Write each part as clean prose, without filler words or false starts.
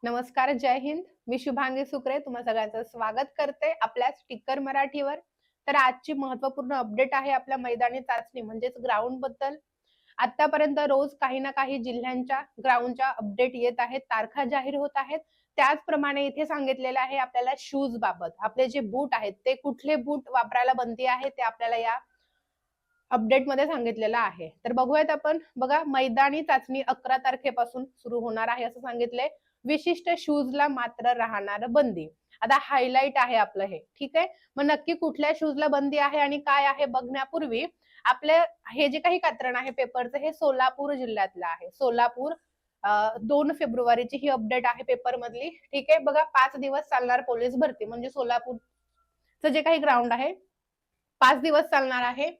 नमस्कार, जय हिंद. मी शुभांगी सुक्रे तुम्हा सगळ्यांचं स्वागत करते आपल्या स्टिकर मराठीवर. तर आजची महत्त्वपूर्ण अपडेट आहे आपल्या मैदानी चाचणी म्हणजेच ग्राउंड बद्दल. आतापर्यंत रोज काही ना काही जिल्ह्यांच्या ग्राउंडच्या अपडेट येत आहेत, तारखा जाहीर होत आहेत. त्याचप्रमाणे इथे सांगितलेलं आहे आपल्याला शूज बाबत. आपले जे बूट आहेत ते कुठले बूट वापरायला बंदी आहे ते आपल्याला या अपडेटमध्ये सांगितलेलं आहे. तर बघूयात आपण. बघा, मैदानी चाचणी 11 तारखेपासून सुरू होणार आहे असं सांगितलंय. विशिष्ट शूजला मात्र राहणार बंदी. आता हायलाइट आहे आपलं हे, ठीक आहे. मग नक्की कुठल्या शूजला बंदी आहे आणि काय आहे बघण्यापूर्वी आपले हे जे काही कात्रण आहे पेपरचं हे सोलापूर जिल्ह्यातलं आहे. सोलापूर 2 फेब्रुवारीची ही अपडेट आहे पेपर मधली, ठीक आहे. बघा, 5 दिवस चालणार पोलीस भरती म्हणजे सोलापूरचं जे काही ग्राउंड आहे 5 दिवस चालणार आहे.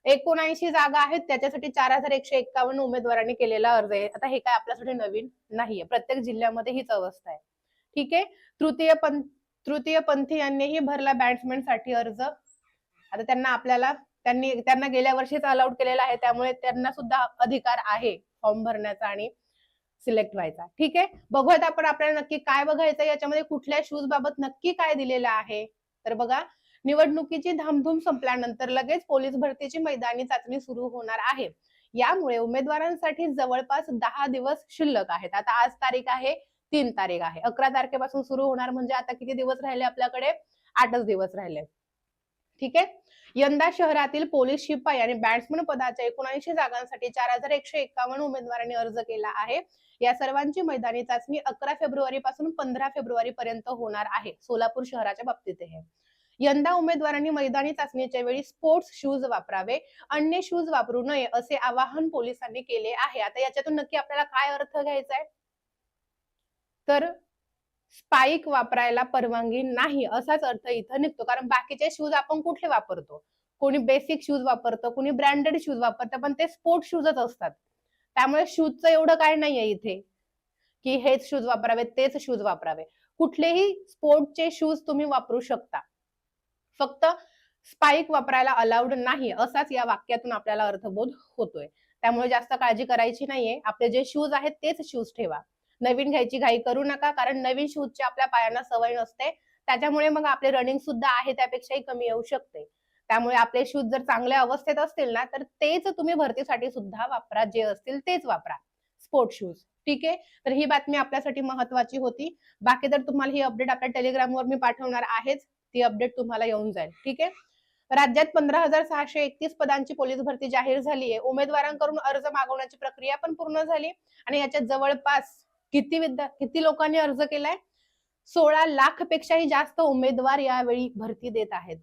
79 जागा आहेत, त्याच्यासाठी 4151 उमेदवारांनी केलेला अर्ज आहे. आता हे काय आपल्यासाठी नवीन नाहीये, प्रत्येक जिल्ह्यामध्ये हीच अवस्था आहे, ठीक आहे. तृतीय पंथी यांनीही भरला बॅट्समॅनसाठी अर्ज. आता त्यांना गेल्या वर्षीच अलाउड केलेला आहे, त्यामुळे त्यांना सुद्धा अधिकार आहे फॉर्म भरण्याचा आणि सिलेक्ट व्हायचा, ठीक आहे. बघूयात आपण आपल्याला नक्की काय बघायचं, याच्यामध्ये कुठल्या शूज बाबत नक्की काय दिलेलं आहे. तर बघा, निवडणुकीची धामधूम संपल्यानंतर लगेच पोलीस भरतीची मैदानी चाचणी सुरू होणार आहे. यामुळे उमेदवारांसाठी जवळपास 10 दिवस शिल्लक आहेत. आता आज तारीख आहे 3 तारीख आहे, 11 तारखेपासून सुरू होणार म्हणजे आता किती दिवस राहिले आपल्याकडे? 8च दिवस राहिले, ठीक आहे. यंदा शहरातील पोलीस शिपाई आणि बॅट्समन पदाच्या 79 जागांसाठी 4151 उमेदवारांनी अर्ज केला आहे. या सर्वांची मैदानी चाचणी 11 फेब्रुवारी पासून 15 फेब्रुवारी पर्यंत होणार आहे. सोलापूर शहराच्या बाबतीत हे. यंदा उमेदवारांनी मैदानी चाचणीच्या वेळी स्पोर्ट्स शूज वापरावे, अन्य शूज वापरू नये असे आवाहन पोलिसांनी केले आहे. आता याच्यातून नक्की आपल्याला काय अर्थ घ्यायचा आहे? तर स्पाइक वापरायला परवानगी नाही असाच अर्थ इथं निघतो. कारण बाकीचे शूज आपण कुठले वापरतो? कोणी बेसिक शूज वापरतं, कोणी ब्रँडेड शूज वापरतं, पण ते स्पोर्ट शूजच असतात. त्यामुळे शूजचं एवढं काय नाहीये इथे की हेच शूज वापरावे, तेच शूज वापरावे. कुठलेही स्पोर्टचे शूज तुम्ही वापरू शकता. फक्त स्पाइक वापरायला अलाउड नाही असाच या वाक्यातून आपल्याला अर्थबोध होतोय. त्यामुळे जास्त काळजी करायची नाहीये. आपले जे शूज आहेत तेच शूज ठेवा. नवीन घ्यायची घाई करू नका, कारण नवीन शूजची आपल्या पायांना सवय नसते. त्याच्यामुळे मग आपले रनिंग सुद्धा आहे त्यापेक्षाही कमी येऊ शकते. त्यामुळे आपले शूज जर चांगल्या अवस्थेत असतील ना, तर तेच तुम्ही भरतीसाठी सुद्धा वापरा. जे असतील तेच वापरा, स्पोर्ट शूज, ठीक आहे. तर ही बातमी आपल्यासाठी महत्वाची होती. बाकी तर तुम्हाला ही अपडेट आपल्या टेलिग्रामवर मी पाठवणार आहेच. ती अपडेट तुम्हाला येऊन जाईल, ठीक आहे. राज्यात 15,631 पदांची पोलीस भरती जाहीर झाली आहे. उमेदवारांकडून अर्ज मागवण्याची प्रक्रिया पण पूर्ण झाली आणि याच्यात जवळपास किती लोकांनी अर्ज केलाय? 16 लाख पेक्षाही जास्त उमेदवार यावेळी भरती देत आहेत.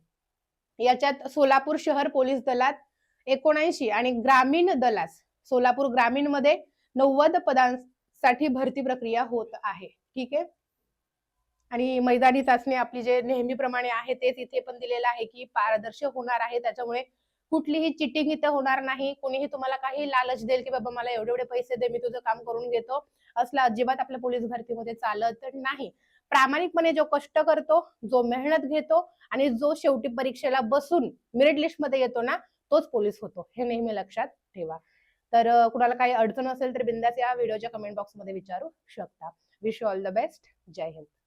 याच्यात सोलापूर शहर पोलीस दलात 79 आणि ग्रामीण दलात सोलापूर ग्रामीण मध्ये 90 पदांसाठी भरती प्रक्रिया होत आहे, ठीक आहे. आणि मैदानी चाचणी आपली जे नेहमीप्रमाणे आहे तेच इथे पण दिलेलं आहे की पारदर्शक होणार आहे. त्याच्यामुळे कुठलीही चिटिंग इथे होणार नाही. कोणीही तुम्हाला काही लालच देईल की बाबा मला एवढे एवढे पैसे दे, मी तुझं काम करून घेतो, असलं अजिबात आपल्या पोलीस भरतीमध्ये चालत नाही. प्रामाणिकपणे जो कष्ट करतो, जो मेहनत घेतो आणि जो शेवटी परीक्षेला बसून मेरिट लिस्ट मध्ये येतो ना, तोच पोलीस होतो. हे नेहमी लक्षात ठेवा. तर कुणाला काही अडचण असेल तर बिंदास या व्हिडिओच्या कमेंट बॉक्समध्ये विचारू शकता. Wish you all the best. जय हिंद.